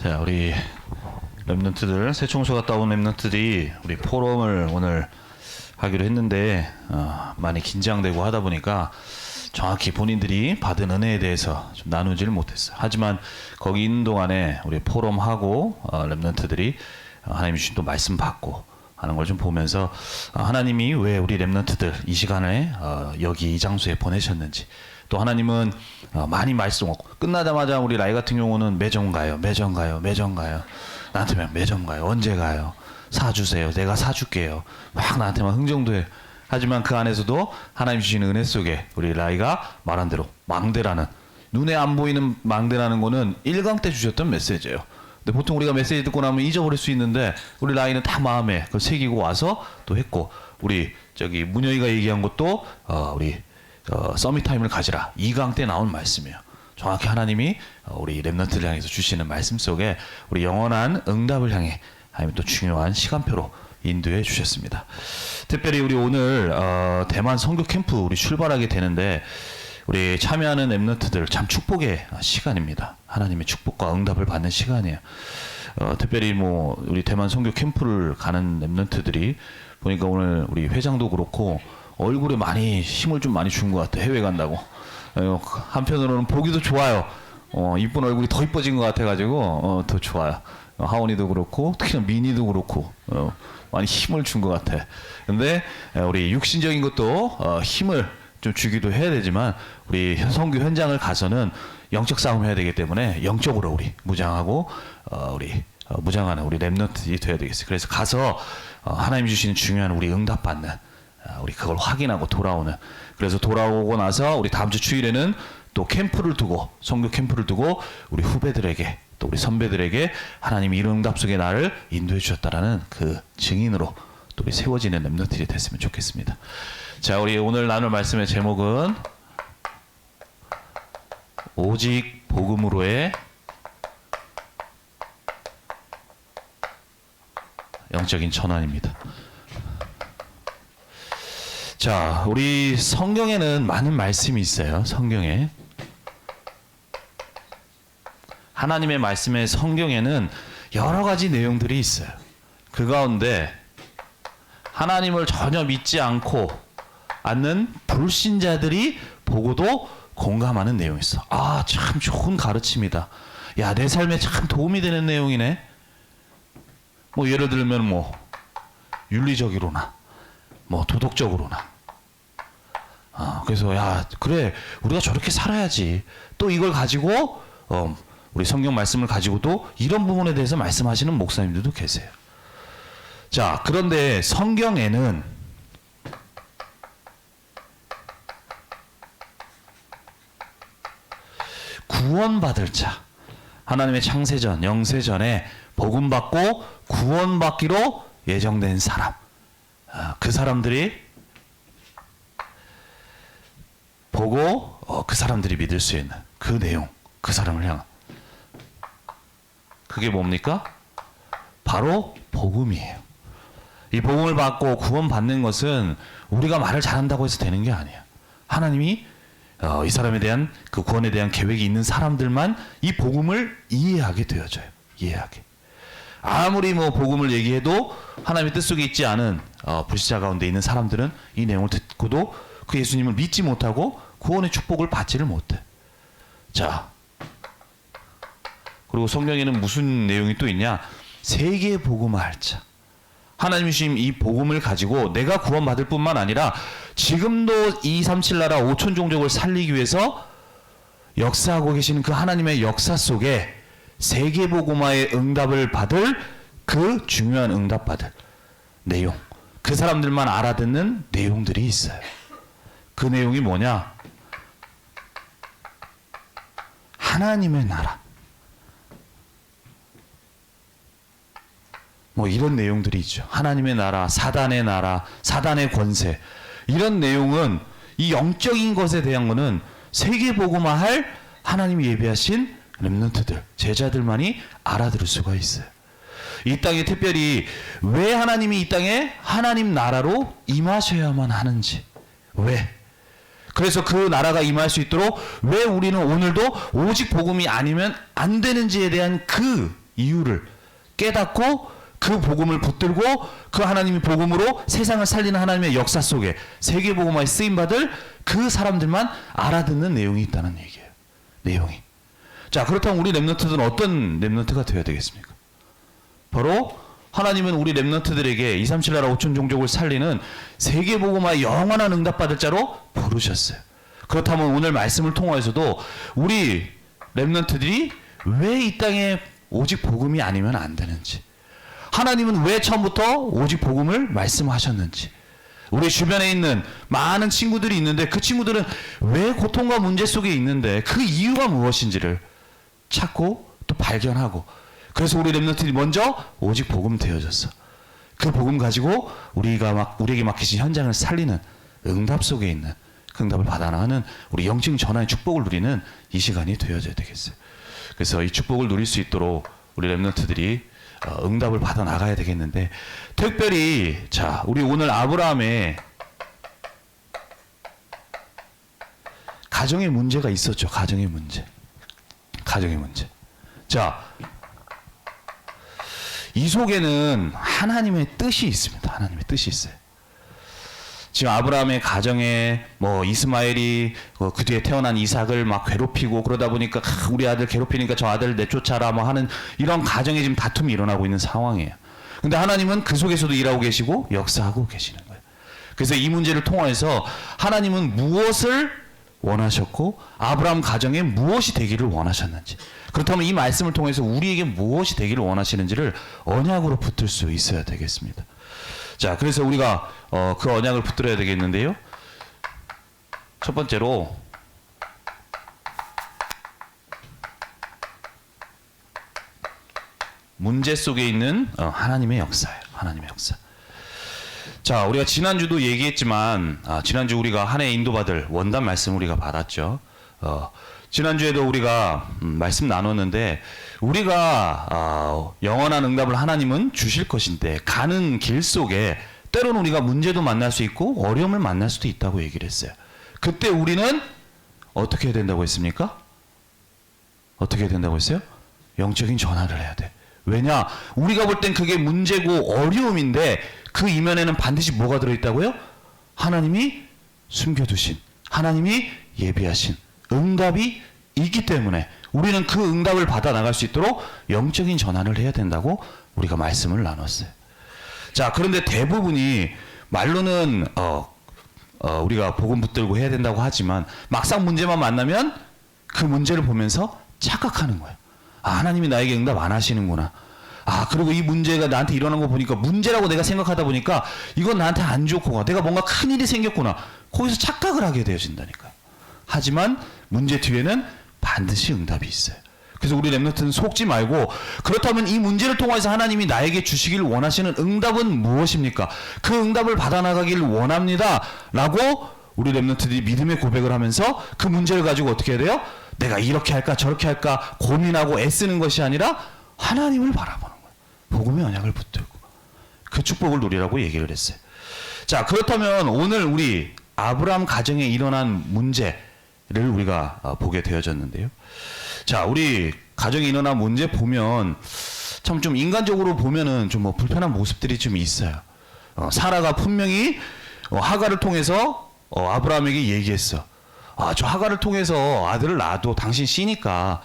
자, 우리 랩런트들, 새 청소 갔다 온 랩런트들이 우리 포럼을 오늘 하기로 했는데 많이 긴장되고 하다 보니까 정확히 본인들이 받은 은혜에 대해서 좀 나누지를 못했어요. 하지만 거기 있는 동안에 우리 포럼하고 랩런트들이 하나님 주신 또 말씀 받고 하는 걸 좀 보면서 하나님이 왜 우리 랩런트들 이 시간에 여기 이 장소에 보내셨는지, 또 하나님은 많이 말씀하고 끝나자마자 우리 라이 같은 경우는 매점 가요, 매점 가요, 매점 가요. 나한테만 매점 가요. 언제 가요? 사주세요. 내가 사줄게요. 막 나한테만 흥정도 해. 하지만 그 안에서도 하나님 주시는 은혜 속에 우리 라이가 말한 대로 망대라는, 눈에 안 보이는 망대라는 거는 1강 때 주셨던 메시지예요. 근데 보통 우리가 메시지 듣고 나면 잊어버릴 수 있는데 우리 라이는 다 마음에 그걸 새기고 와서 또 했고, 우리 저기 문영이가 얘기한 것도 우리 서밋 타임을 가지라 2강 때 나온 말씀이에요. 정확히 하나님이 우리 랩런트를 향해서 주시는 말씀 속에 우리 영원한 응답을 향해 하나님 또 중요한 시간표로 인도해 주셨습니다. 특별히 우리 오늘 대만 선교 캠프 우리 출발하게 되는데, 우리 참여하는 랩런트들 참 축복의 시간입니다. 하나님의 축복과 응답을 받는 시간이에요. 특별히 뭐 우리 대만 선교 캠프를 가는 랩런트들이 보니까 오늘 우리 회장도 그렇고 얼굴에 많이 힘을 좀 많이 준 것 같아. 해외 간다고. 한편으로는 보기도 좋아요. 이쁜 얼굴이 더 이뻐진 것 같아가지고 더 좋아요. 하원이도 그렇고 특히나 미니도 그렇고 많이 힘을 준 것 같아. 근데 우리 육신적인 것도 힘을 좀 주기도 해야 되지만, 우리 선교 현장을 가서는 영적 싸움 해야 되기 때문에 영적으로 우리 무장하고 우리 무장하는 우리 랩런트들이 돼야 되겠어요. 그래서 가서 하나님 주시는 중요한 우리 응답받는 우리 그걸 확인하고 돌아오는. 그래서 돌아오고 나서 우리 다음 주 주일에는 또 캠프를 두고, 선교 캠프를 두고 우리 후배들에게 또 우리 선배들에게 하나님이 이런 응답 속에 나를 인도해 주셨다라는 그 증인으로 또 우리 세워지는 랩런트들이 됐으면 좋겠습니다. 자, 우리 오늘 나눌 말씀의 제목은 오직 복음으로의 영적인 전환입니다. 자, 우리 성경에는 많은 말씀이 있어요. 성경에 하나님의 말씀의 성경에는 여러 가지 내용들이 있어요. 그 가운데 하나님을 전혀 믿지 않는 불신자들이 보고도 공감하는 내용이 있어. 아, 참 좋은 가르침이다. 야, 내 삶에 참 도움이 되는 내용이네. 뭐 예를 들면 뭐 윤리적으로나 뭐 도덕적으로나. 그래서 야, 그래, 우리가 저렇게 살아야지. 또 이걸 가지고 우리 성경 말씀을 가지고도 이런 부분에 대해서 말씀하시는 목사님들도 계세요. 자, 그런데 성경에는 구원받을 자, 하나님의 창세전, 영세전에 복음받고 구원받기로 예정된 사람, 그 사람들이 보고 그 사람들이 믿을 수 있는 그 내용, 그 사람을 향한, 그게 뭡니까? 바로 복음이에요. 이 복음을 받고 구원받는 것은 우리가 말을 잘한다고 해서 되는 게 아니에요. 하나님이 이 사람에 대한 그 구원에 대한 계획이 있는 사람들만 이 복음을 이해하게 되어져요. 이해하게. 아무리 뭐 복음을 얘기해도 하나님의 뜻 속에 있지 않은 불신자 가운데 있는 사람들은 이 내용을 듣고도 그 예수님을 믿지 못하고 구원의 축복을 받지를 못해. 자, 그리고 성경에는 무슨 내용이 또 있냐? 세계 복음화할 자. 하나님이 주신 이 복음을 가지고 내가 구원받을 뿐만 아니라 지금도 237 나라 5천 종족을 살리기 위해서 역사하고 계시는 그 하나님의 역사 속에 세계 복음화의 응답을 받을 그 중요한 응답 받을 내용, 그 사람들만 알아듣는 내용들이 있어요. 그 내용이 뭐냐? 하나님의 나라. 뭐 이런 내용들이 있죠. 하나님의 나라, 사단의 권세. 이런 내용은 이 영적인 것에 대한 거는 세계 복음화할 하나님이 예비하신 렘넌트들, 제자들만이 알아들을 수가 있어요. 이 땅에 특별히 왜 하나님이 이 땅에 하나님 나라로 임하셔야만 하는지, 왜? 그래서 그 나라가 임할 수 있도록 왜 우리는 오늘도 오직 복음이 아니면 안 되는지에 대한 그 이유를 깨닫고 그 복음을 붙들고 그 하나님의 복음으로 세상을 살리는 하나님의 역사 속에 세계복음화에 쓰임받을 그 사람들만 알아듣는 내용이 있다는 얘기예요. 내용이. 자, 그렇다면 우리 렘넌트들은 어떤 렘넌트가 되어야 되겠습니까? 바로 하나님은 우리 렘넌트들에게 237 나라 5천 종족을 살리는 세계복음화의 영원한 응답받을 자로 부르셨어요. 그렇다면 오늘 말씀을 통하여서도 우리 렘넌트들이 왜 이 땅에 오직 복음이 아니면 안 되는지, 하나님은 왜 처음부터 오직 복음을 말씀하셨는지, 우리 주변에 있는 많은 친구들이 있는데 그 친구들은 왜 고통과 문제 속에 있는데 그 이유가 무엇인지를 찾고 또 발견하고, 그래서 우리 렘넌트들이 먼저 오직 복음 되어졌어. 그 복음 가지고 우리에게 맡기신 현장을 살리는 응답 속에 있는 그 응답을 받아나가는 우리 영적 전환의 축복을 누리는 이 시간이 되어져야 되겠어요. 그래서 이 축복을 누릴 수 있도록 우리 렘넌트들이 응답을 받아 나가야 되겠는데, 특별히 자, 우리 오늘 아브라함의 가정의 문제가 있었죠. 가정의 문제. 자, 이 속에는 하나님의 뜻이 있습니다. 하나님의 뜻이 있어요. 지금 아브라함의 가정에 뭐 이스마엘이 그 뒤에 태어난 이삭을 막 괴롭히고 그러다 보니까 우리 아들 괴롭히니까 저 아들 내쫓아라 뭐 하는 이런 가정에 지금 다툼이 일어나고 있는 상황이에요. 근데 하나님은 그 속에서도 일하고 계시고 역사하고 계시는 거예요. 그래서 이 문제를 통해서 하나님은 무엇을 원하셨고 아브라함 가정에 무엇이 되기를 원하셨는지, 그렇다면 이 말씀을 통해서 우리에게 무엇이 되기를 원하시는지를 언약으로 붙들 수 있어야 되겠습니다. 자, 그래서 우리가 그 언약을 붙들어야 되겠는데요. 첫 번째로 문제 속에 있는 하나님의 역사예요. 하나님의 역사. 자, 우리가 지난주도 얘기했지만 지난주 우리가 한 해 인도받을 원단 말씀 우리가 받았죠. 지난주에도 우리가 말씀 나눴는데, 우리가 영원한 응답을 하나님은 주실 것인데 가는 길 속에 때로는 우리가 문제도 만날 수 있고 어려움을 만날 수도 있다고 얘기를 했어요. 그때 우리는 어떻게 해야 된다고 했습니까? 어떻게 해야 된다고 했어요? 영적인 전화를 해야 돼. 왜냐? 우리가 볼 땐 그게 문제고 어려움인데 그 이면에는 반드시 뭐가 들어있다고요? 하나님이 숨겨두신, 하나님이 예비하신 응답이 있기 때문에 우리는 그 응답을 받아 나갈 수 있도록 영적인 전환을 해야 된다고 우리가 말씀을 나눴어요. 자, 그런데 대부분이 말로는 우리가 복음 붙들고 해야 된다고 하지만 막상 문제만 만나면 그 문제를 보면서 착각하는 거예요. 하나님이 나에게 응답 안 하시는구나. 그리고 이 문제가 나한테 일어난 거 보니까 문제라고 내가 생각하다 보니까 이건 나한테 안 좋고 내가 뭔가 큰일이 생겼구나. 거기서 착각을 하게 되어진다니까요. 하지만 문제 뒤에는 반드시 응답이 있어요. 그래서 우리 렘넌트는 속지 말고, 그렇다면 이 문제를 통해서 하나님이 나에게 주시길 원하시는 응답은 무엇입니까? 그 응답을 받아나가길 원합니다 라고 우리 렘넌트들이 믿음의 고백을 하면서 그 문제를 가지고 어떻게 해야 돼요? 내가 이렇게 할까 저렇게 할까 고민하고 애쓰는 것이 아니라 하나님을 바라보는 거예요. 복음의 언약을 붙들고 그 축복을 누리라고 얘기를 했어요. 자, 그렇다면 오늘 우리 아브라함 가정에 일어난 문제를 우리가 보게 되어졌는데요. 자, 우리 가정에 일어난 문제 보면 참 좀 인간적으로 보면은 좀 뭐 불편한 모습들이 좀 있어요. 사라가 분명히 하갈을 통해서 아브라함에게 얘기했어. 저 하갈을 통해서 아들을 낳아도 당신 씨니까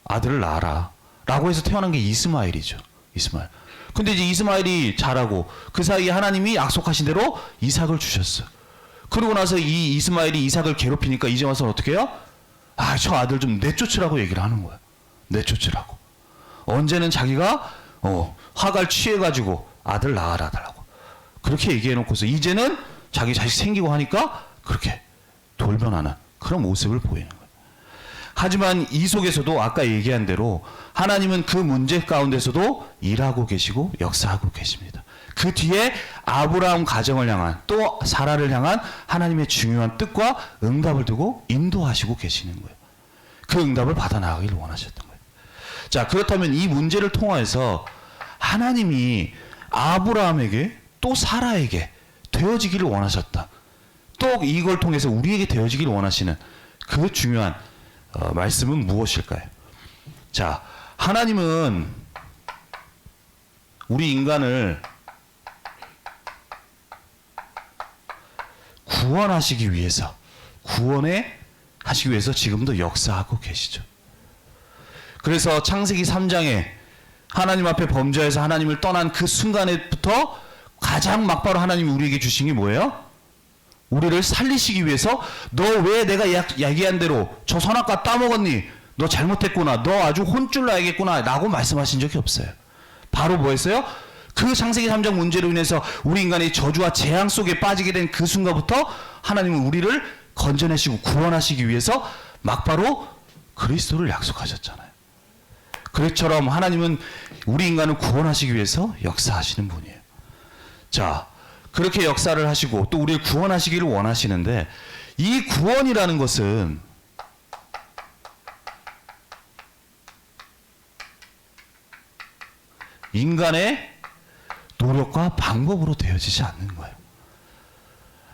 아들을 낳아라 라고 해서 태어난 게 이스마엘이죠. 이스마엘. 근데 이제 이스마엘이 자라고 그 사이에 하나님이 약속하신 대로 이삭을 주셨어. 그러고 나서 이 이스마엘이 이삭을 괴롭히니까 이제 와서 어떻게 해요? 저 아들 좀 내쫓으라고 얘기를 하는 거야. 내쫓으라고. 언제는 자기가 하갈 취해가지고 아들 낳아라 달라고 그렇게 얘기해놓고서 이제는 자기 자식 생기고 하니까 그렇게 돌변하는 그런 모습을 보이는 거예요. 하지만 이 속에서도 아까 얘기한 대로 하나님은 그 문제 가운데서도 일하고 계시고 역사하고 계십니다. 그 뒤에 아브라함 가정을 향한 또 사라를 향한 하나님의 중요한 뜻과 응답을 두고 인도하시고 계시는 거예요. 그 응답을 받아 나가기를 원하셨던 거예요. 자, 그렇다면 이 문제를 통해서 하나님이 아브라함에게 또 사라에게 되어지기를 원하셨다. 또 이걸 통해서 우리에게 되어지기를 원하시는 그 중요한 말씀은 무엇일까요? 자, 하나님은 우리 인간을 구원하시기 위해서 지금도 역사하고 계시죠. 그래서 창세기 3장에 하나님 앞에 범죄해서 하나님을 떠난 그 순간부터 가장 막바로 하나님이 우리에게 주신 게 뭐예요? 우리를 살리시기 위해서 너 왜 내가 얘기한 대로 저 선악과 따먹었니? 너 잘못했구나. 너 아주 혼쭐 나야겠구나. 라고 말씀하신 적이 없어요. 바로 뭐였어요? 그 창세기 3장 문제로 인해서 우리 인간이 저주와 재앙 속에 빠지게 된 그 순간부터 하나님은 우리를 건져내시고 구원하시기 위해서 막바로 그리스도를 약속하셨잖아요. 그처럼 하나님은 우리 인간을 구원하시기 위해서 역사하시는 분이에요. 자, 그렇게 역사를 하시고 또 우리를 구원하시기를 원하시는데, 이 구원이라는 것은 인간의 노력과 방법으로 되어지지 않는 거예요.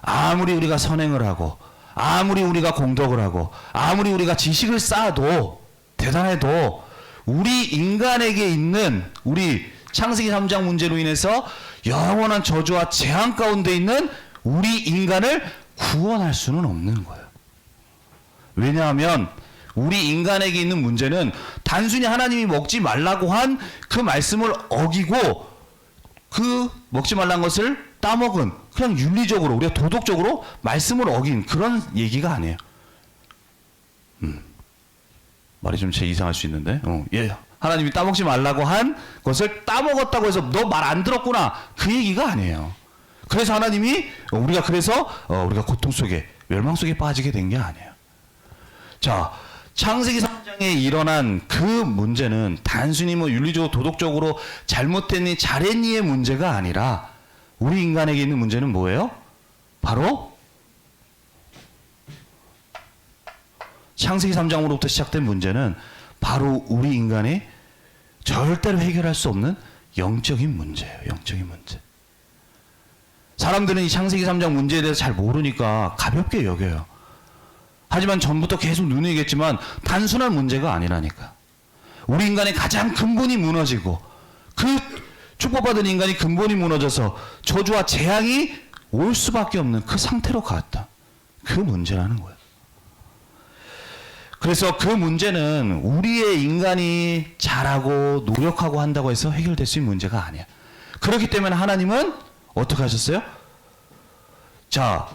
아무리 우리가 선행을 하고, 아무리 우리가 공덕을 하고, 아무리 우리가 지식을 쌓아도, 대단해도 우리 인간에게 있는, 우리 창세기 3장 문제로 인해서 영원한 저주와 재앙 가운데 있는 우리 인간을 구원할 수는 없는 거예요. 왜냐하면 우리 인간에게 있는 문제는 단순히 하나님이 먹지 말라고 한 그 말씀을 어기고 그 먹지 말라는 것을 따먹은, 그냥 윤리적으로 우리가 도덕적으로 말씀을 어긴 그런 얘기가 아니에요. 말이 좀 제 이상할 수 있는데, 예, 하나님이 따먹지 말라고 한 것을 따먹었다고 해서 너 말 안 들었구나, 그 얘기가 아니에요. 그래서 하나님이 우리가 고통 속에, 멸망 속에 빠지게 된 게 아니에요. 자, 창세기 3장에 일어난 그 문제는 단순히 윤리적으로 도덕적으로 잘못했니 잘했니의 문제가 아니라, 우리 인간에게 있는 문제는 뭐예요? 바로 창세기 3장으로부터 시작된 문제는 바로 우리 인간이 절대로 해결할 수 없는 영적인 문제예요. 영적인 문제. 사람들은 이 창세기 3장 문제에 대해서 잘 모르니까 가볍게 여겨요. 하지만 전부터 계속 눈여겼지만 단순한 문제가 아니라니까. 우리 인간의 가장 근본이 무너지고, 그 축복받은 인간이 근본이 무너져서 저주와 재앙이 올 수밖에 없는 그 상태로 갔다. 그 문제라는 거예요. 그래서 그 문제는 우리의 인간이 잘하고 노력하고 한다고 해서 해결될 수 있는 문제가 아니야. 그렇기 때문에 하나님은 어떻게 하셨어요? 자,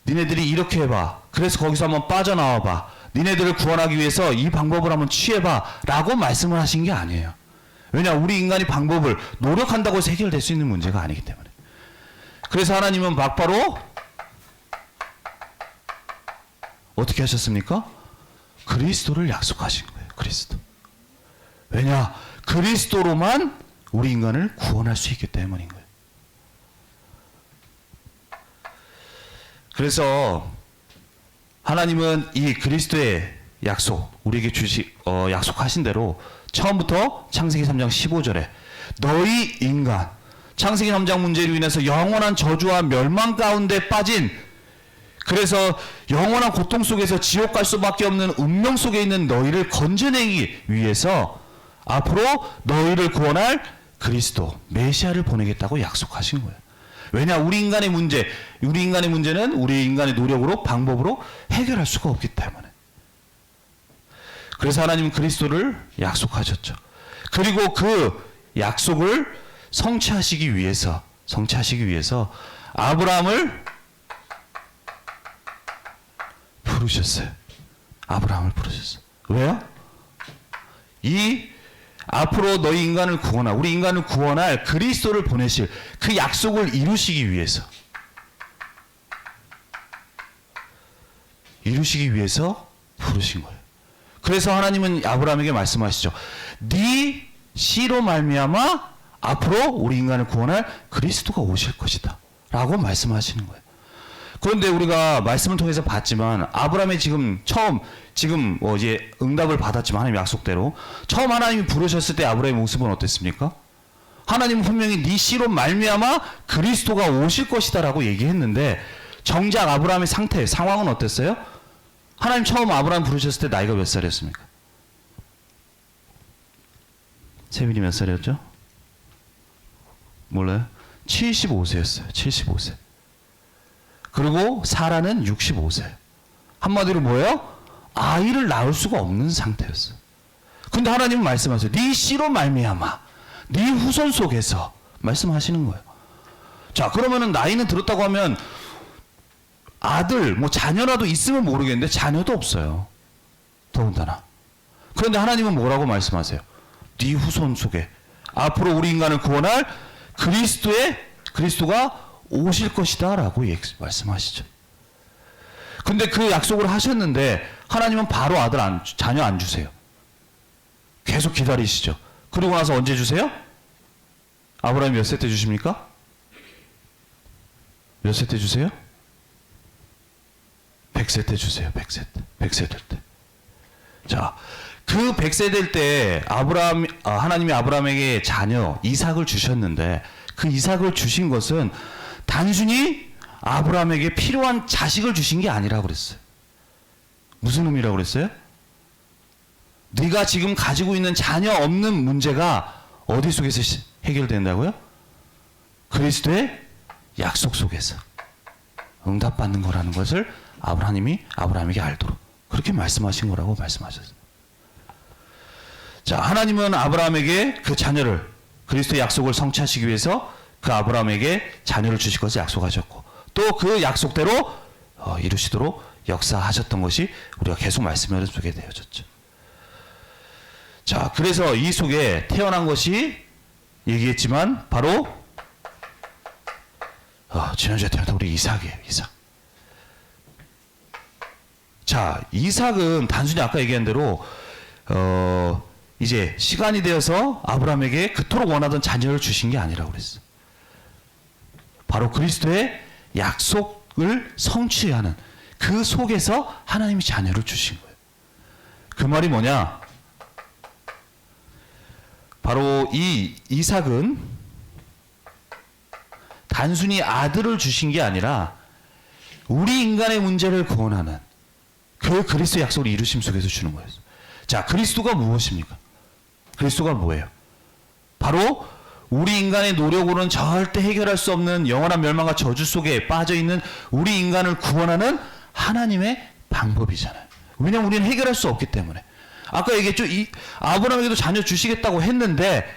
니네들이 이렇게 해봐. 그래서 거기서 한번 빠져나와봐. 니네들을 구원하기 위해서 이 방법을 한번 취해봐. 라고 말씀을 하신 게 아니에요. 왜냐, 우리 인간이 방법을 노력한다고 해서 해결될 수 있는 문제가 아니기 때문에. 그래서 하나님은 막바로 어떻게 하셨습니까? 그리스도를 약속하신 거예요. 그리스도. 왜냐, 그리스도로만 우리 인간을 구원할 수 있기 때문인 거예요. 그래서 하나님은 이 그리스도의 약속, 우리에게 약속하신 대로 처음부터 창세기 3장 15절에 너희 인간, 창세기 3장 문제로 인해서 영원한 저주와 멸망 가운데 빠진, 그래서 영원한 고통 속에서 지옥 갈 수밖에 없는 운명 속에 있는 너희를 건져내기 위해서 앞으로 너희를 구원할 그리스도, 메시아를 보내겠다고 약속하신 거예요. 왜냐, 우리 인간의 문제는 우리 인간의 노력으로, 방법으로 해결할 수가 없기 때문에. 그래서 하나님은 그리스도를 약속하셨죠. 그리고 그 약속을 성취하시기 위해서 아브라함을 부르셨어요. 아브라함을 부르셨어요. 왜요? 이 앞으로 너희 인간을 구원할, 우리 인간을 구원할 그리스도를 보내실 그 약속을 이루시기 위해서 부르신 거예요. 그래서 하나님은 아브라함에게 말씀하시죠. 네 씨로 말미암아 앞으로 우리 인간을 구원할 그리스도가 오실 것이다 라고 말씀하시는 거예요. 그런데 우리가 말씀을 통해서 봤지만, 아브라함이 지금 이제 응답을 받았지만, 하나님 약속대로 처음 하나님이 부르셨을 때 아브라함의 모습은 어땠습니까? 하나님은 분명히 네 씨로 말미암아 그리스도가 오실 것이다라고 얘기했는데, 정작 아브라함의 상황은 어땠어요? 하나님 처음 아브라함 부르셨을 때 나이가 몇 살이었습니까? 세빈이 몇 살이었죠? 몰라요? 75세였어요. 75세. 그리고 사라는 65세. 한마디로 뭐예요? 아이를 낳을 수가 없는 상태였어요. 근데 하나님은 말씀하세요. 네 씨로 말미암아 네 후손 속에서 말씀하시는 거예요. 자, 그러면은 나이는 들었다고 하면 아들, 뭐 자녀라도 있으면 모르겠는데 자녀도 없어요. 더군다나. 그런데 하나님은 뭐라고 말씀하세요? 네 후손 속에 앞으로 우리 인간을 구원할 그리스도가 오실 것이다 라고 말씀하시죠. 근데 그 약속을 하셨는데 하나님은 바로 자녀 안 주세요. 계속 기다리시죠. 그리고 나서 언제 주세요? 아브라함이 몇 세 때 주십니까? 몇 세 때 주세요? 100세 때 주세요. 100세 때. 100세 될 때. 자, 그 100세 될 때 하나님이 아브라함에게 자녀 이삭을 주셨는데 그 이삭을 주신 것은 단순히 아브라함에게 필요한 자식을 주신 게 아니라고 그랬어요. 무슨 의미라고 그랬어요? 네가 지금 가지고 있는 자녀 없는 문제가 어디 속에서 해결된다고요? 그리스도의 약속 속에서 응답받는 거라는 것을 하나님이 아브라함에게 알도록 그렇게 말씀하신 거라고 말씀하셨어요. 자, 하나님은 아브라함에게 그 자녀를 그리스도의 약속을 성취하시기 위해서 그 아브라함에게 자녀를 주실 것을 약속하셨고 또 그 약속대로 이루시도록 역사하셨던 것이 우리가 계속 말씀을 보게 되어졌죠. 자, 그래서 이 속에 태어난 것이 얘기했지만 바로 지난주에 태어났던 우리 이삭이에요. 이삭. 자, 이삭은 단순히 아까 얘기한 대로 이제 시간이 되어서 아브라함에게 그토록 원하던 자녀를 주신 게 아니라고 그랬어. 바로 그리스도의 약속을 성취하는 그 속에서 하나님이 자녀를 주신 거예요. 그 말이 뭐냐? 바로 이 이삭은 단순히 아들을 주신 게 아니라 우리 인간의 문제를 구원하는 그 그리스도 약속을 이루심 속에서 주는 거예요. 자, 그리스도가 무엇입니까? 그리스도가 뭐예요? 바로 우리 인간의 노력으로는 절대 해결할 수 없는 영원한 멸망과 저주 속에 빠져있는 우리 인간을 구원하는 하나님의 방법이잖아요. 왜냐하면 우리는 해결할 수 없기 때문에. 아까 얘기했죠. 아브라함에게도 자녀 주시겠다고 했는데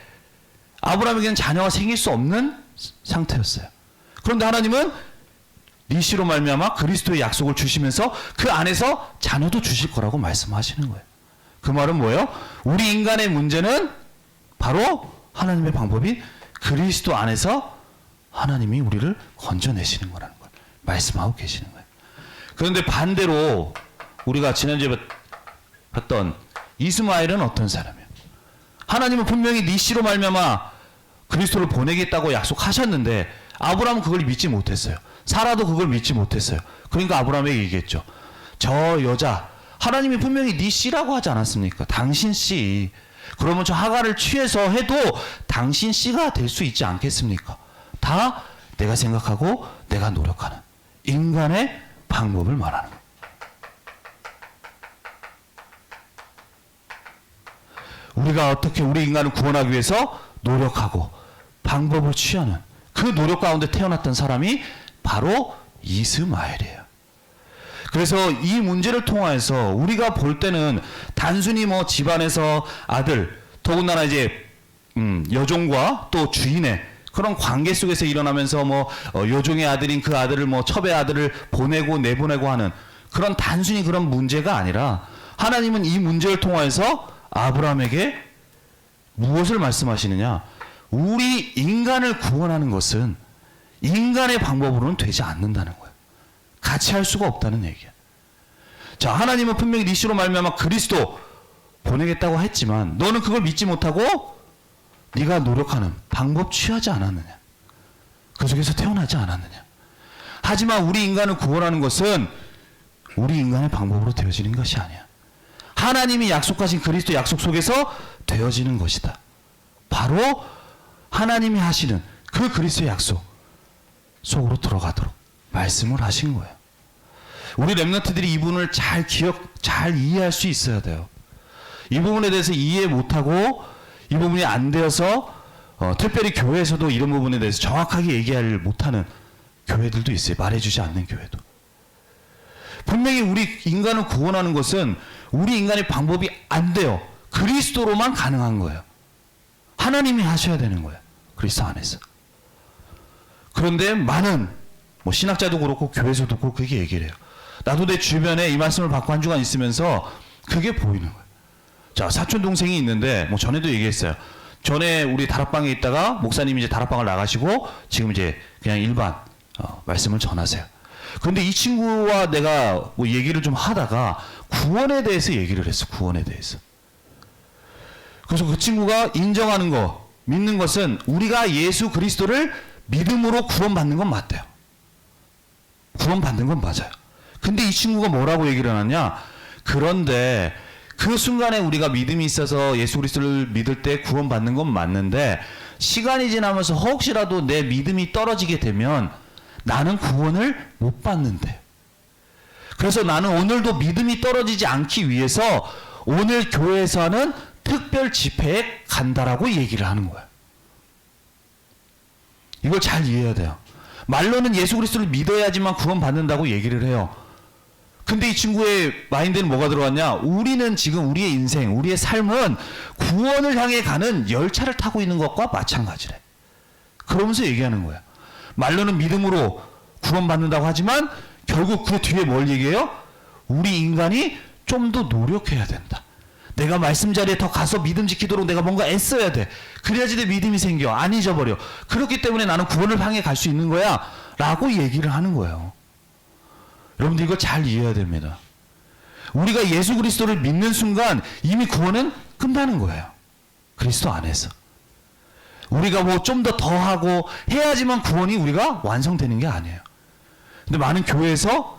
아브라함에게는 자녀가 생길 수 없는 상태였어요. 그런데 하나님은 네 씨로 말미암아 그리스도의 약속을 주시면서 그 안에서 자녀도 주실 거라고 말씀하시는 거예요. 그 말은 뭐예요? 우리 인간의 문제는 바로 하나님의 방법인 그리스도 안에서 하나님이 우리를 건져내시는 거라는 걸 말씀하고 계시는 거예요. 그런데 반대로 우리가 지난주에 봤던 이스마엘은 어떤 사람이에요? 하나님은 분명히 네 씨로 말미암아 그리스도를 보내겠다고 약속하셨는데 아브라함은 그걸 믿지 못했어요. 사라도 그걸 믿지 못했어요. 그러니까 아브라함에게 얘기했죠. 저 여자 하나님이 분명히 네 씨라고 하지 않았습니까? 당신 씨. 그러면 저 하가를 취해서 해도 당신 씨가 될 수 있지 않겠습니까? 다 내가 생각하고 내가 노력하는 인간의 방법을 말하는 거예요. 우리가 어떻게 우리 인간을 구원하기 위해서 노력하고 방법을 취하는 그 노력 가운데 태어났던 사람이 바로 이스마엘이에요. 그래서 이 문제를 통해서 우리가 볼 때는 단순히 뭐 집안에서 아들, 더군다나 이제 여종과 또 주인의 그런 관계 속에서 일어나면서 뭐 여종의 아들인 그 아들을 뭐 첩의 아들을 보내고 내보내고 하는 그런 단순히 그런 문제가 아니라 하나님은 이 문제를 통해서 아브라함에게 무엇을 말씀하시느냐? 우리 인간을 구원하는 것은 인간의 방법으로는 되지 않는다는 거예요. 같이 할 수가 없다는 얘기야. 자, 하나님은 분명히 네 씨로 말미암아 그리스도 보내겠다고 했지만 너는 그걸 믿지 못하고 네가 노력하는 방법 취하지 않았느냐? 그 속에서 태어나지 않았느냐? 하지만 우리 인간을 구원하는 것은 우리 인간의 방법으로 되어지는 것이 아니야. 하나님이 약속하신 그리스도 약속 속에서 되어지는 것이다. 바로 하나님이 하시는 그 그리스도의 약속 속으로 들어가도록 말씀을 하신 거예요. 우리 렘넌트들이 이 부분을 잘 이해할 수 있어야 돼요. 이 부분에 대해서 이해 못하고 이 부분이 안 되어서 특별히 교회에서도 이런 부분에 대해서 정확하게 얘기를 못하는 교회들도 있어요. 말해주지 않는 교회도. 분명히 우리 인간을 구원하는 것은 우리 인간의 방법이 안 돼요. 그리스도로만 가능한 거예요. 하나님이 하셔야 되는 거예요. 그리스도 안에서. 그런데 많은 신학자도 그렇고 교회에서도 그렇고 그렇게 얘기를 해요. 나도 내 주변에 이 말씀을 받고 한 주간 있으면서 그게 보이는 거예요. 자, 사촌 동생이 있는데 전에도 얘기했어요. 전에 우리 다락방에 있다가 목사님이 이제 다락방을 나가시고 지금 이제 그냥 일반 말씀을 전하세요. 그런데 이 친구와 내가 얘기를 좀 하다가 구원에 대해서 얘기를 했어. 구원에 대해서. 그래서 그 친구가 인정하는 거, 믿는 것은 우리가 예수 그리스도를 믿음으로 구원받는 건 맞대요. 구원받는 건 맞아요. 근데 이 친구가 뭐라고 얘기를 하느냐? 그런데 그 순간에 우리가 믿음이 있어서 예수 그리스도를 믿을 때 구원받는 건 맞는데 시간이 지나면서 혹시라도 내 믿음이 떨어지게 되면 나는 구원을 못 받는데. 그래서 나는 오늘도 믿음이 떨어지지 않기 위해서 오늘 교회에서 하는 특별 집회에 간다라고 얘기를 하는 거야. 이걸 잘 이해해야 돼요. 말로는 예수 그리스도를 믿어야지만 구원받는다고 얘기를 해요. 근데 이 친구의 마인드는 뭐가 들어왔냐? 우리는 지금 우리의 인생, 우리의 삶은 구원을 향해 가는 열차를 타고 있는 것과 마찬가지래. 그러면서 얘기하는 거야. 말로는 믿음으로 구원받는다고 하지만 결국 그 뒤에 뭘 얘기해요? 우리 인간이 좀 더 노력해야 된다. 내가 말씀 자리에 더 가서 믿음 지키도록 내가 뭔가 애써야 돼. 그래야지 내 믿음이 생겨. 안 잊어버려. 그렇기 때문에 나는 구원을 향해 갈 수 있는 거야. 라고 얘기를 하는 거예요. 여러분들 이거 잘 이해해야 됩니다. 우리가 예수 그리스도를 믿는 순간 이미 구원은 끝나는 거예요. 그리스도 안에서. 우리가 좀 더 하고 해야지만 구원이 우리가 완성되는 게 아니에요. 근데 많은 교회에서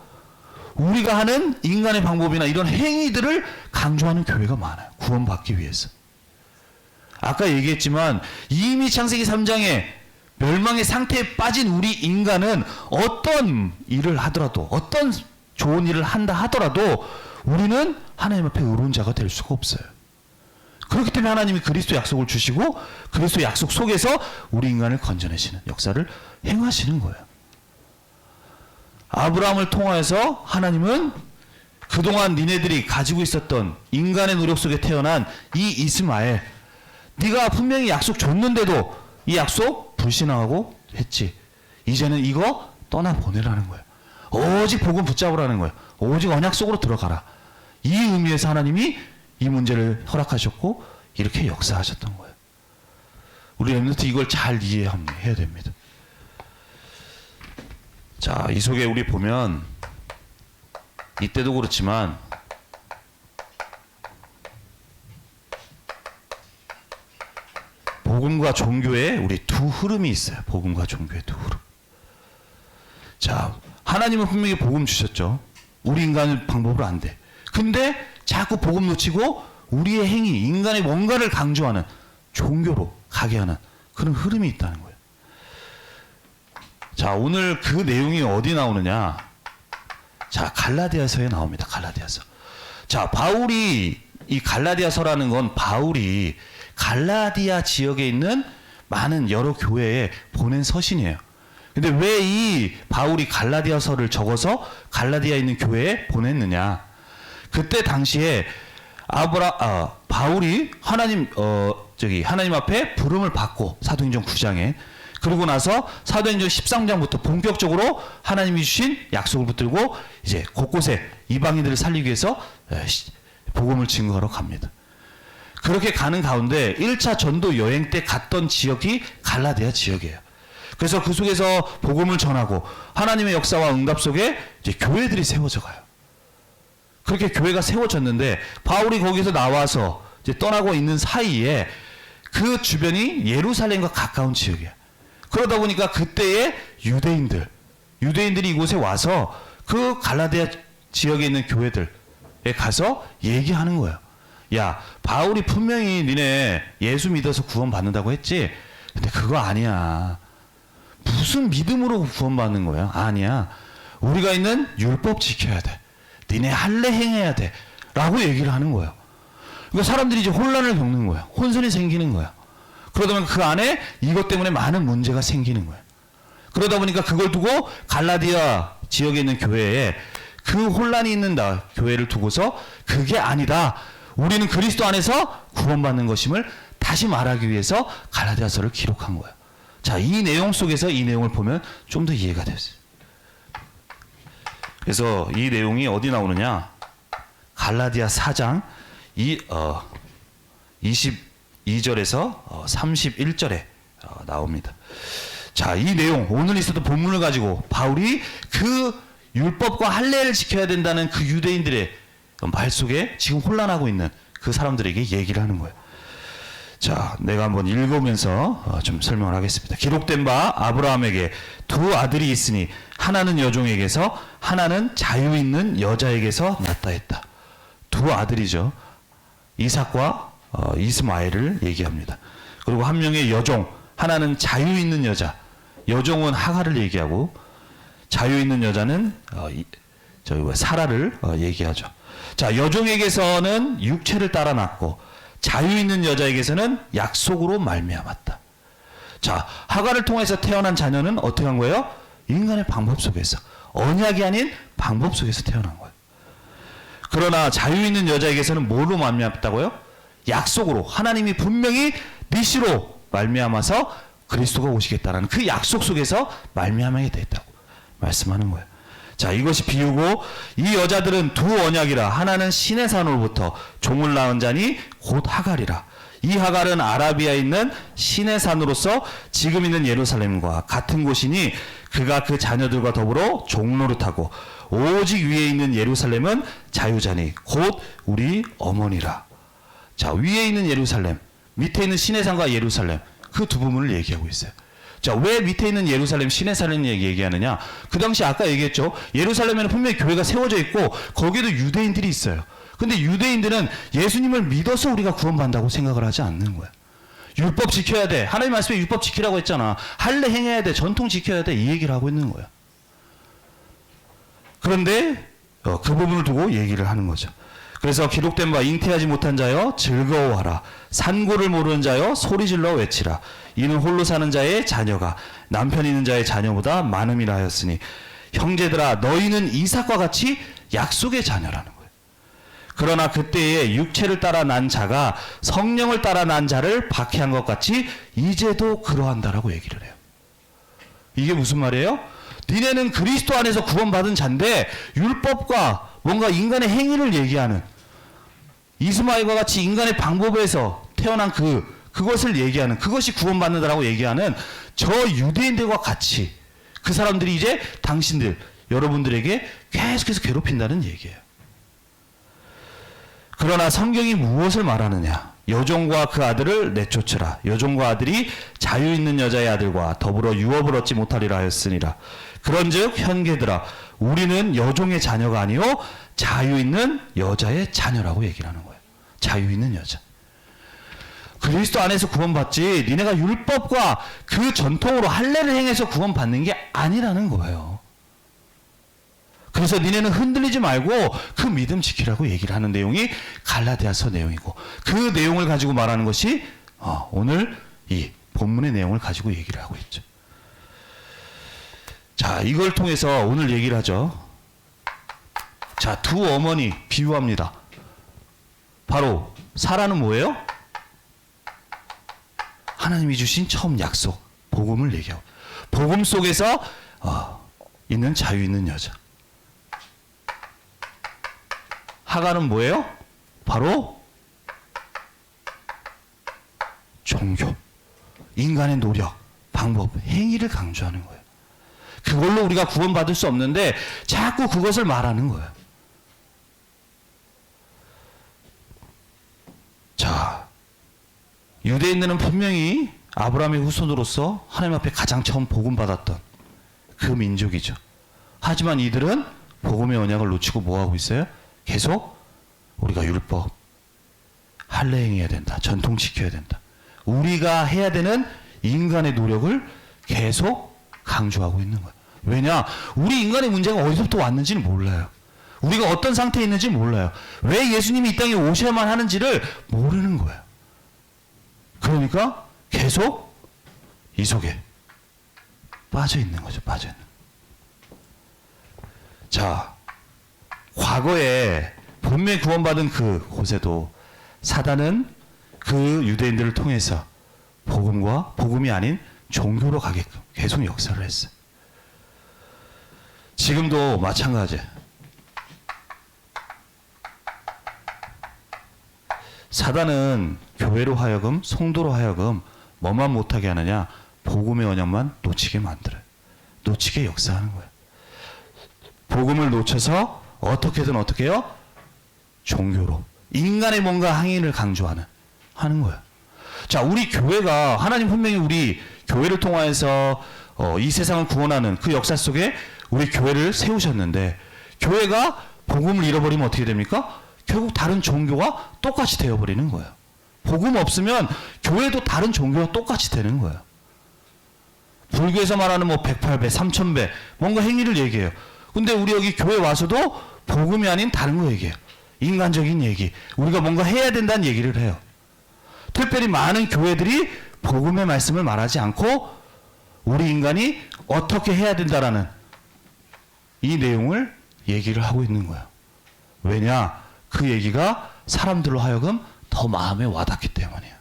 우리가 하는 인간의 방법이나 이런 행위들을 강조하는 교회가 많아요. 구원받기 위해서. 아까 얘기했지만 이미 창세기 3장에 멸망의 상태에 빠진 우리 인간은 어떤 일을 하더라도 어떤 좋은 일을 한다 하더라도 우리는 하나님 앞에 의로운 자가 될 수가 없어요. 그렇기 때문에 하나님이 그리스도 약속을 주시고 그리스도 약속 속에서 우리 인간을 건져내시는 역사를 행하시는 거예요. 아브라함을 통하여서 하나님은 그동안 니네들이 가지고 있었던 인간의 노력 속에 태어난 이 이스마엘, 네가 분명히 약속 줬는데도 이 약속 불신하고 했지. 이제는 이거 떠나보내라는 거예요. 오직 복음 붙잡으라는 거예요. 오직 언약 속으로 들어가라. 이 의미에서 하나님이 이 문제를 허락하셨고 이렇게 역사하셨던 거예요. 우리 렘넌트 이걸 잘 이해해야 됩니다. 자, 이 속에 우리 보면 이때도 그렇지만 복음과 종교의 우리 두 흐름이 있어요. 복음과 종교의 두 흐름. 자, 하나님은 분명히 복음 주셨죠. 우리 인간은 방법으로 안 돼. 근데 자꾸 복음 놓치고 우리의 행위, 인간의 뭔가를 강조하는 종교로 가게 하는 그런 흐름이 있다는 거예요. 자, 오늘 그 내용이 어디 나오느냐? 자, 갈라디아서에 나옵니다. 갈라디아서. 자, 바울이 이 갈라디아서라는 건 바울이 갈라디아 지역에 있는 많은 여러 교회에 보낸 서신이에요. 근데 왜 이 바울이 갈라디아서를 적어서 갈라디아에 있는 교회에 보냈느냐? 그때 당시에 바울이 하나님 앞에 부름을 받고 사도행전 9장에 그러고 나서 사도행전 13장부터 본격적으로 하나님이 주신 약속을 붙들고 이제 곳곳에 이방인들을 살리기 위해서 복음을 증거하러 갑니다. 그렇게 가는 가운데 1차 전도 여행 때 갔던 지역이 갈라디아 지역이에요. 그래서 그 속에서 복음을 전하고 하나님의 역사와 응답 속에 이제 교회들이 세워져 가요. 그렇게 교회가 세워졌는데 바울이 거기서 나와서 이제 떠나고 있는 사이에 그 주변이 예루살렘과 가까운 지역이에요. 그러다 보니까 그때의 유대인들이 이곳에 와서 그 갈라디아 지역에 있는 교회들에 가서 얘기하는 거예요. 야, 바울이 분명히 니네 예수 믿어서 구원받는다고 했지? 근데 그거 아니야. 무슨 믿음으로 구원받는 거야? 아니야. 우리가 있는 율법 지켜야 돼. 니네 할례 행해야 돼. 라고 얘기를 하는 거예요. 그러니까 사람들이 이제 혼란을 겪는 거야. 혼선이 생기는 거야. 그러다 보니까 그 안에 이것 때문에 많은 문제가 생기는 거야. 그러다 보니까 그걸 두고 갈라디아 지역에 있는 교회에 그 혼란이 있는 교회를 두고서 그게 아니다. 우리는 그리스도 안에서 구원받는 것임을 다시 말하기 위해서 갈라디아서를 기록한 거야. 자, 이 내용 속에서 이 내용을 보면 좀 더 이해가 됐어요. 그래서 이 내용이 어디 나오느냐? 갈라디아 4장 22절에서 31절에 나옵니다. 자, 이 내용 오늘 있었던 본문을 가지고 바울이 그 율법과 할례를 지켜야 된다는 그 유대인들의 말 속에 지금 혼란하고 있는 그 사람들에게 얘기를 하는 거예요. 자, 내가 한번 읽으면서 좀 설명을 하겠습니다. 기록된 바 아브라함에게 두 아들이 있으니 하나는 여종에게서 하나는 자유 있는 여자에게서 났다 했다. 두 아들이죠. 이삭과 이스마엘을 얘기합니다. 그리고 한 명의 여종, 하나는 자유 있는 여자. 여종은 하갈을 얘기하고 자유 있는 여자는 사라를 얘기하죠. 자, 여종에게서는 육체를 따라 낳고 자유 있는 여자에게서는 약속으로 말미암았다. 자, 하갈을 통해서 태어난 자녀는 어떻게 한 거예요? 인간의 방법 속에서, 언약이 아닌 방법 속에서 태어난 거예요. 그러나 자유 있는 여자에게서는 뭘로 말미암았다고요? 약속으로. 하나님이 분명히 니시로 말미암아서 그리스도가 오시겠다라는 그 약속 속에서 말미암게 됐다고 말씀하는 거예요. 자, 이것이 비유고 이 여자들은 두 언약이라. 하나는 신의 산으로부터 종을 낳은 자니 곧 하갈이라. 이 하갈은 아라비아에 있는 신의 산으로서 지금 있는 예루살렘과 같은 곳이니 그가 그 자녀들과 더불어 종노릇하고 오직 위에 있는 예루살렘은 자유자니 곧 우리 어머니라. 자, 위에 있는 예루살렘, 밑에 있는 신의 산과 예루살렘, 그 두 부분을 얘기하고 있어요. 자, 왜 밑에 있는 예루살렘, 신의 산을 얘기하느냐? 그 당시 아까 얘기했죠. 예루살렘에는 분명히 교회가 세워져 있고 거기에도 유대인들이 있어요. 근데 유대인들은 예수님을 믿어서 우리가 구원받는다고 생각을 하지 않는 거야. 율법 지켜야 돼. 하나님 말씀에 율법 지키라고 했잖아. 할례 행해야 돼. 전통 지켜야 돼. 이 얘기를 하고 있는 거야. 그런데 그 부분을 두고 얘기를 하는 거죠. 그래서 기록된 바 잉태하지 못한 자여 즐거워하라. 산고를 모르는 자여 소리질러 외치라. 이는 홀로 사는 자의 자녀가 남편 있는 자의 자녀보다 많음이라 하였으니 형제들아 너희는 이삭과 같이 약속의 자녀라는 거예요. 그러나 그때에 육체를 따라 난 자가 성령을 따라 난 자를 박해한 것 같이 이제도 그러한다라고 얘기를 해요. 이게 무슨 말이에요? 니네는 그리스도 안에서 구원받은 자인데 율법과 뭔가 인간의 행위를 얘기하는, 이스마엘과 같이 인간의 방법에서 태어난 그것을 얘기하는, 그것이 구원받는다라고 얘기하는 저 유대인들과 같이 그 사람들이 이제 당신들, 여러분들에게 계속해서 괴롭힌다는 얘기예요. 그러나 성경이 무엇을 말하느냐? 여종과 그 아들을 내쫓으라. 여종과 아들이 자유 있는 여자의 아들과 더불어 유업을 얻지 못하리라 하였으니라. 그런즉 형제들아 우리는 여종의 자녀가 아니요 자유 있는 여자의 자녀라고 얘기를 하는 거예요. 자유 있는 여자. 그리스도 안에서 구원받지 니네가 율법과 그 전통으로 할례를 행해서 구원받는 게 아니라는 거예요. 그래서 니네는 흔들리지 말고 그 믿음 지키라고 얘기를 하는 내용이 갈라디아서 내용이고, 그 내용을 가지고 말하는 것이 오늘 이 본문의 내용을 가지고 얘기를 하고 있죠. 자, 이걸 통해서 오늘 얘기를 하죠. 자, 두 어머니 비유합니다. 바로 사라는 뭐예요? 하나님이 주신 처음 약속, 복음을 얘기하고, 복음 속에서 있는 자유 있는 여자. 하갈은 뭐예요? 바로 종교, 인간의 노력, 방법, 행위를 강조하는 거예요. 그걸로 우리가 구원받을 수 없는데 자꾸 그것을 말하는 거예요. 자, 유대인들은 분명히 아브라함의 후손으로서 하나님 앞에 가장 처음 복음받았던 그 민족이죠. 하지만 이들은 복음의 언약을 놓치고 뭐하고 있어요? 계속 우리가 율법, 할례 행해야 된다. 전통 지켜야 된다. 우리가 해야 되는 인간의 노력을 계속 강조하고 있는 거예요. 왜냐? 우리 인간의 문제가 어디서부터 왔는지는 몰라요. 우리가 어떤 상태에 있는지 몰라요. 왜 예수님이 이 땅에 오셔야만 하는지를 모르는 거예요. 그러니까 계속 이 속에 빠져 있는 거죠. 빠져 있는. 자, 과거에 본래 구원받은 그 곳에도 사단은 그 유대인들을 통해서 복음이 아닌 종교로 가게끔 계속 역사를 했어요. 지금도 마찬가지. 사단은 교회로 하여금, 성도로 하여금 뭐만 못하게 하느냐? 복음의 언약만 놓치게 만들어요. 놓치게 역사하는 거예요. 복음을 놓쳐서 어떻게든 어떻게 해요? 종교로. 인간의 뭔가 행위를 강조하는 하는 거예요. 자, 우리 교회가 하나님 분명히 우리 교회를 통하여서 이 세상을 구원하는 그 역사 속에 우리 교회를 세우셨는데 교회가 복음을 잃어버리면 어떻게 됩니까? 결국 다른 종교가 똑같이 되어버리는 거예요. 복음 없으면 교회도 다른 종교와 똑같이 되는 거예요. 불교에서 말하는 뭐 108배, 3000배 뭔가 행위를 얘기해요. 근데 우리 여기 교회 와서도 복음이 아닌 다른 거 얘기해요. 인간적인 얘기. 우리가 뭔가 해야 된다는 얘기를 해요. 특별히 많은 교회들이 복음의 말씀을 말하지 않고 우리 인간이 어떻게 해야 된다라는 이 내용을 얘기를 하고 있는 거예요. 왜냐? 그 얘기가 사람들로 하여금 더 마음에 와닿기 때문이에요.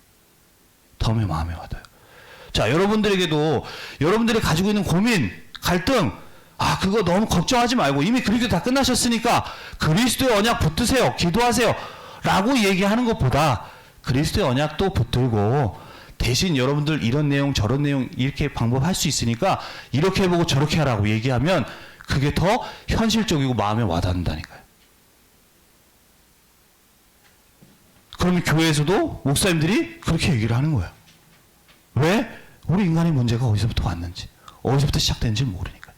더 마음에 와닿아요. 자, 여러분들에게도 여러분들이 가지고 있는 고민, 갈등, 그거 너무 걱정하지 말고 이미 그리스도 다 끝나셨으니까 그리스도의 언약 붙드세요. 기도하세요. 라고 얘기하는 것보다 그리스도의 언약도 붙들고 대신 여러분들 이런 내용 저런 내용 이렇게 방법할 수 있으니까 이렇게 해보고 저렇게 하라고 얘기하면 그게 더 현실적이고 마음에 와닿는다니까요. 그러면 교회에서도 목사님들이 그렇게 얘기를 하는 거예요. 왜? 우리 인간의 문제가 어디서부터 왔는지, 어디서부터 시작됐는지 모르니까요.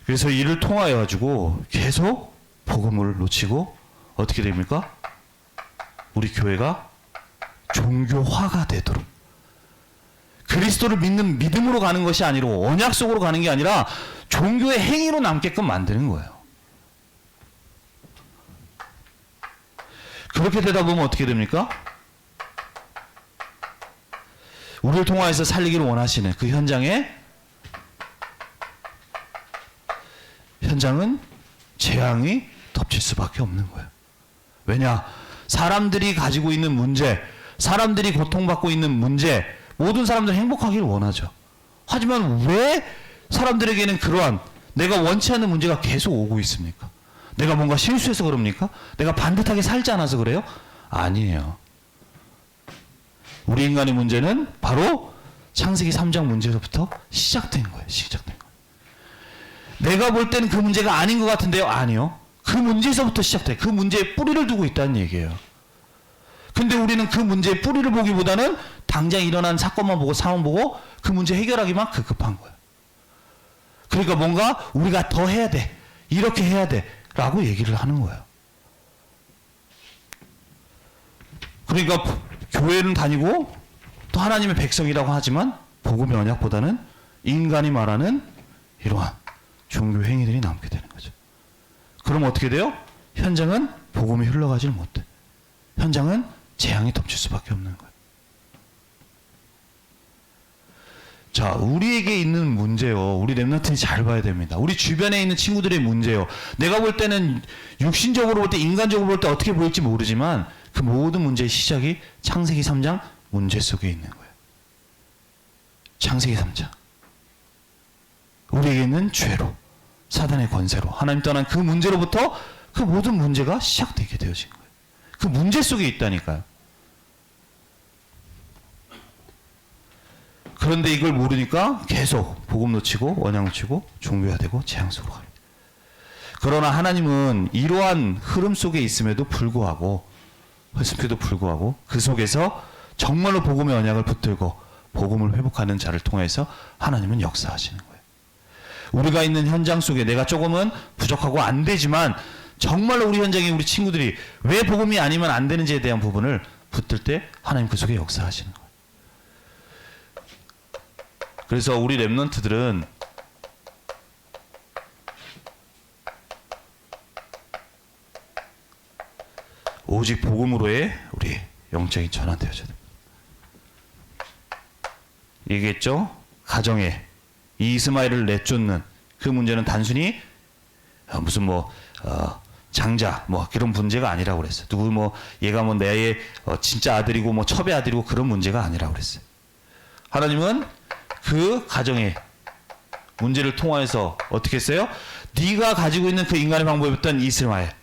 그래서 이를 통하여 가지고 계속 복음을 놓치고 어떻게 됩니까? 우리 교회가 종교화가 되도록 그리스도를 믿는 믿음으로 가는 것이 아니라 언약 속으로 가는 게 아니라 종교의 행위로 남게끔 만드는 거예요. 그렇게 되다 보면 어떻게 됩니까? 우리를 통하여서 살리기를 원하시는 그 현장은 재앙이 덮칠 수밖에 없는 거예요. 왜냐? 사람들이 가지고 있는 문제, 사람들이 고통받고 있는 문제, 모든 사람들이 행복하기를 원하죠. 하지만 왜 사람들에게는 그러한 내가 원치 않는 문제가 계속 오고 있습니까? 내가 뭔가 실수해서 그럽니까? 내가 반듯하게 살지 않아서 그래요? 아니에요. 우리 인간의 문제는 바로 창세기 3장 문제로부터 시작된 거예요. 시작된 거예요. 내가 볼 때는 그 문제가 아닌 것 같은데요? 아니요. 그 문제에서부터 시작돼. 그 문제에 뿌리를 두고 있다는 얘기예요. 근데 우리는 그 문제의 뿌리를 보기보다는 당장 일어난 사건만 보고 상황 보고 그 문제 해결하기만 급급한 거예요. 그러니까 뭔가 우리가 더 해야 돼. 이렇게 해야 돼. 라고 얘기를 하는 거예요. 그러니까 교회는 다니고 또 하나님의 백성이라고 하지만 복음의 언약보다는 인간이 말하는 이러한 종교 행위들이 남게 되는 거죠. 그럼 어떻게 돼요? 현장은 복음이 흘러가질 못해. 현장은 재앙이 덮칠 수밖에 없는 거예요. 자, 우리에게 있는 문제요. 우리 렘넌트는 잘 봐야 됩니다. 우리 주변에 있는 친구들의 문제요. 내가 볼 때는 육신적으로 볼 때, 인간적으로 볼 때 어떻게 보일지 모르지만 그 모든 문제의 시작이 창세기 3장 문제 속에 있는 거예요. 창세기 3장. 우리에게 있는 죄로, 사단의 권세로, 하나님 떠난 그 문제로부터 그 모든 문제가 시작되게 되어진 거예요. 그 문제 속에 있다니까요. 그런데 이걸 모르니까 계속 복음 놓치고 언약 놓치고 종교화되고 재앙 속으로 갑니다. 그러나 하나님은 이러한 흐름 속에 있음에도 불구하고 그 속에서 정말로 복음의 언약을 붙들고 복음을 회복하는 자를 통해서 하나님은 역사하시는 거예요. 우리가 있는 현장 속에 내가 조금은 부족하고 안 되지만 정말로 우리 현장에 우리 친구들이 왜 복음이 아니면 안 되는지에 대한 부분을 붙들 때 하나님 그 속에 역사하시는 거예요. 그래서 우리 렘넌트들은 오직 복음으로의 우리 영적인 전환되어져야 됩니다. 얘기했죠? 가정에 이 이스마엘을 내쫓는 그 문제는 단순히 무슨 장자 그런 문제가 아니라고 그랬어요. 누구 얘가 내 진짜 아들이고 첩의 아들이고 그런 문제가 아니라고 그랬어요. 하나님은 그 가정의 문제를 통하여서 어떻게 했어요? 네가 가지고 있는 그 인간의 방법이었던 이스마엘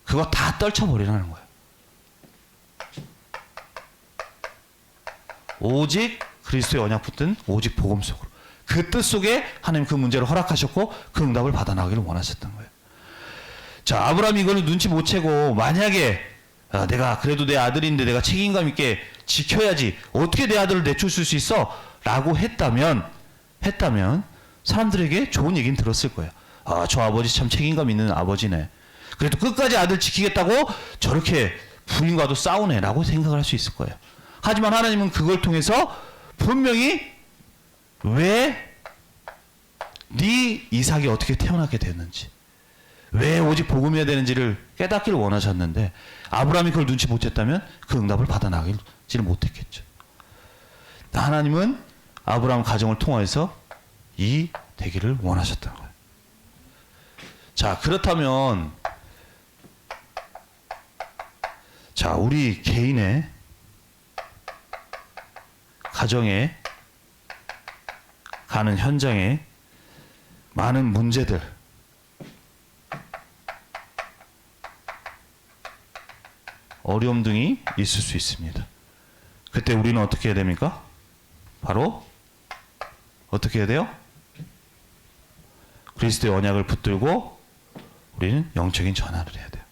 그거 다 떨쳐버리라는 거예요. 오직 그리스도의 언약 붙든 오직 복음 속으로 그 뜻 속에 하나님 그 문제를 허락하셨고 그 응답을 받아나가기를 원하셨던 거예요. 자, 아브라함이 이거를 눈치 못 채고 만약에 내가 그래도 내 아들인데 내가 책임감 있게 지켜야지 어떻게 내 아들을 내쫓을 수 있어? 라고 했다면 사람들에게 좋은 얘기는 들었을 거예요. 저 아버지 참 책임감 있는 아버지네. 그래도 끝까지 아들 지키겠다고 저렇게 부인과도 싸우네 라고 생각을 할 수 있을 거예요. 하지만 하나님은 그걸 통해서 분명히 왜 네 이삭이 어떻게 태어나게 되었는지 왜 오직 복음이어야 되는지를 깨닫기를 원하셨는데 아브라함이 그걸 눈치 못 챘다면 그 응답을 받아나가지를 못했겠죠. 하나님은 아브라함 가정을 통해서 이 되기를 원하셨던 거예요. 자, 그렇다면 우리 개인의 가정에 가는 현장에 많은 문제들 어려움 등이 있을 수 있습니다. 그때 우리는 어떻게 해야 됩니까? 바로 어떻게 해야 돼요? 그리스도의 언약을 붙들고 우리는 영적인 전환을 해야 돼요.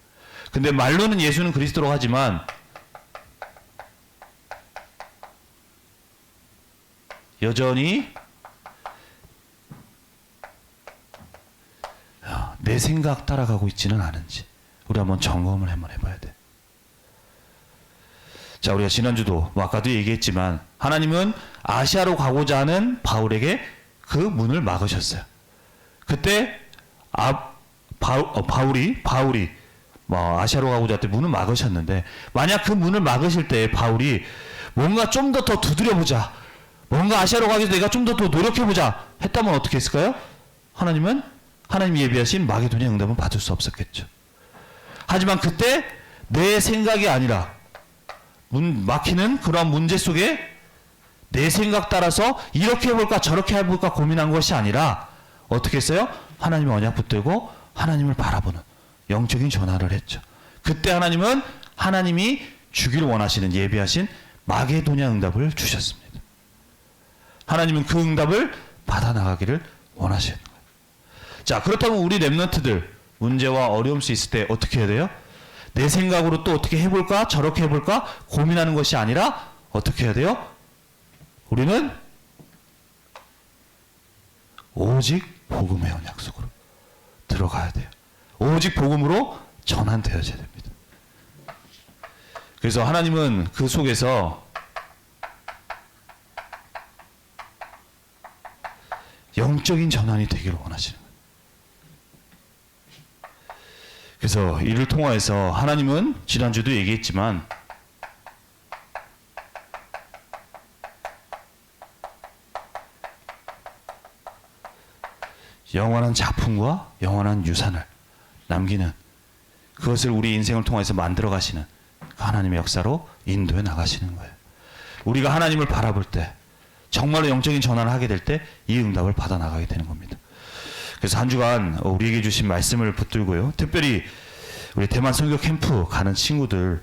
근데 말로는 예수는 그리스도라고 하지만 여전히 내 생각 따라가고 있지는 않은지 우리 한번 점검을 한번 해봐야 돼. 자, 우리가 지난주도 아까도 얘기했지만 하나님은 아시아로 가고자 하는 바울에게 그 문을 막으셨어요. 그때 바울이 아시아로 가고자 할 때 문을 막으셨는데 만약 그 문을 막으실 때 바울이 뭔가 좀 더 두드려보자, 뭔가 아시아로 가기 위해서 내가 좀 더 노력해보자 했다면 어떻게 했을까요? 하나님이 예비하신 마게도니아 응답은 받을 수 없었겠죠. 하지만 그때 내 생각이 아니라 막히는 그러한 문제 속에 내 생각 따라서 이렇게 해볼까 저렇게 해볼까 고민한 것이 아니라 어떻게 했어요? 하나님의 언약 붙들고 하나님을 바라보는 영적인 전화를 했죠. 그때 하나님은 하나님이 주기를 원하시는 예비하신 마게도니아 응답을 주셨습니다. 하나님은 그 응답을 받아나가기를 원하시는 거예요. 자, 그렇다면 우리 렘넌트들 문제와 어려움 수 있을 때 어떻게 해야 돼요? 내 생각으로 또 어떻게 해볼까 저렇게 해볼까 고민하는 것이 아니라 어떻게 해야 돼요? 우리는 오직 복음의 언약 속으로 들어가야 돼요. 오직 복음으로 전환되어져야 됩니다. 그래서 하나님은 그 속에서 영적인 전환이 되기를 원하시는 거예요. 그래서 이를 통하여서 하나님은 지난주도 얘기했지만 영원한 작품과 영원한 유산을 남기는 그것을 우리 인생을 통해서 만들어 가시는 하나님의 역사로 인도해 나가시는 거예요. 우리가 하나님을 바라볼 때 정말로 영적인 전환을 하게 될 때 이 응답을 받아 나가게 되는 겁니다. 그래서 한 주간 우리에게 주신 말씀을 붙들고요. 특별히 우리 대만 선교 캠프 가는 친구들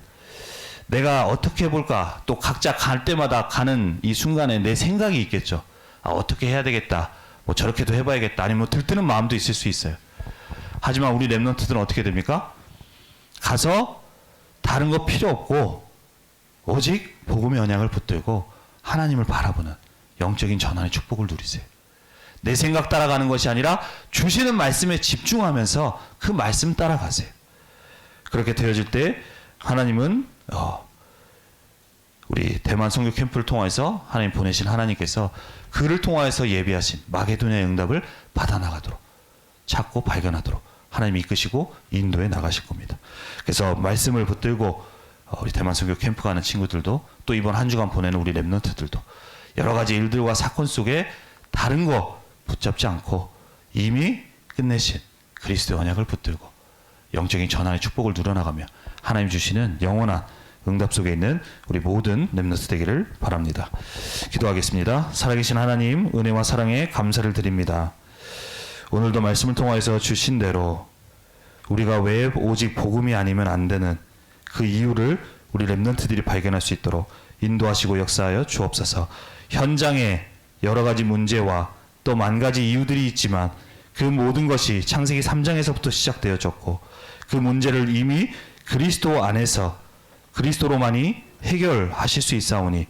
내가 어떻게 해볼까 또 각자 갈 때마다 가는 이 순간에 내 생각이 있겠죠. 어떻게 해야 되겠다. 저렇게도 해봐야겠다. 아니면 들뜨는 마음도 있을 수 있어요. 하지만 우리 렘넌트들은 어떻게 됩니까? 가서 다른 거 필요 없고 오직 복음의 언약을 붙들고 하나님을 바라보는 영적인 전환의 축복을 누리세요. 내 생각 따라가는 것이 아니라 주시는 말씀에 집중하면서 그 말씀 따라가세요. 그렇게 되어질 때 하나님은 우리 대만 선교 캠프를 통해서 하나님 보내신 하나님께서 그를 통하여서 예비하신 마게도니아의 응답을 받아나가도록 찾고 발견하도록 하나님이 이끄시고 인도해 나가실 겁니다. 그래서 말씀을 붙들고 우리 대만 선교 캠프 가는 친구들도 또 이번 한 주간 보내는 우리 렘넌트들도 여러 가지 일들과 사건 속에 다른 거 붙잡지 않고 이미 끝내신 그리스도의 언약을 붙들고 영적인 전환의 축복을 누려나가며 하나님 주시는 영원한 응답 속에 있는 우리 모든 렘넌트 되기를 바랍니다. 기도하겠습니다. 살아계신 하나님, 은혜와 사랑에 감사를 드립니다. 오늘도 말씀을 통하여서 주신 대로 우리가 왜 오직 복음이 아니면 안 되는 그 이유를 우리 렘넌트들이 발견할 수 있도록 인도하시고 역사하여 주옵소서. 현장에 여러 가지 문제와 또 만 가지 이유들이 있지만 그 모든 것이 창세기 3장에서부터 시작되어졌고 그 문제를 이미 그리스도 안에서 그리스도로만이 해결하실 수 있사오니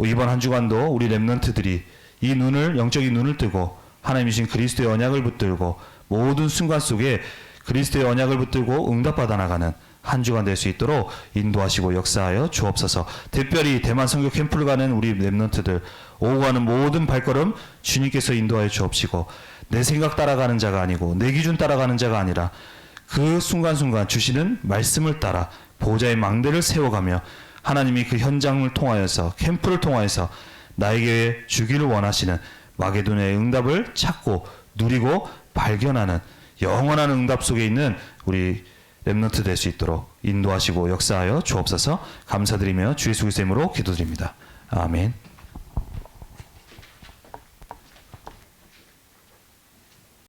이번 한 주간도 우리 렘넌트들이 이 눈을 영적인 눈을 뜨고 하나님이신 그리스도의 언약을 붙들고 모든 순간 속에 그리스도의 언약을 붙들고 응답받아 나가는 한 주간 될 수 있도록 인도하시고 역사하여 주옵소서. 특별히 대만 선교 캠프를 가는 우리 렘넌트들 오고 가는 모든 발걸음 주님께서 인도하여 주옵시고 내 생각 따라가는 자가 아니고 내 기준 따라가는 자가 아니라 그 순간순간 주시는 말씀을 따라 보호자의 망대를 세워가며 하나님이 그 현장을 통하여서 캠프를 통하여서 나에게 주기를 원하시는 마게도냐의 응답을 찾고 누리고 발견하는 영원한 응답 속에 있는 우리 렘넌트 될 수 있도록 인도하시고 역사하여 주옵소서. 감사드리며 주 예수 그리스도의 이름으로 기도드립니다. 아멘.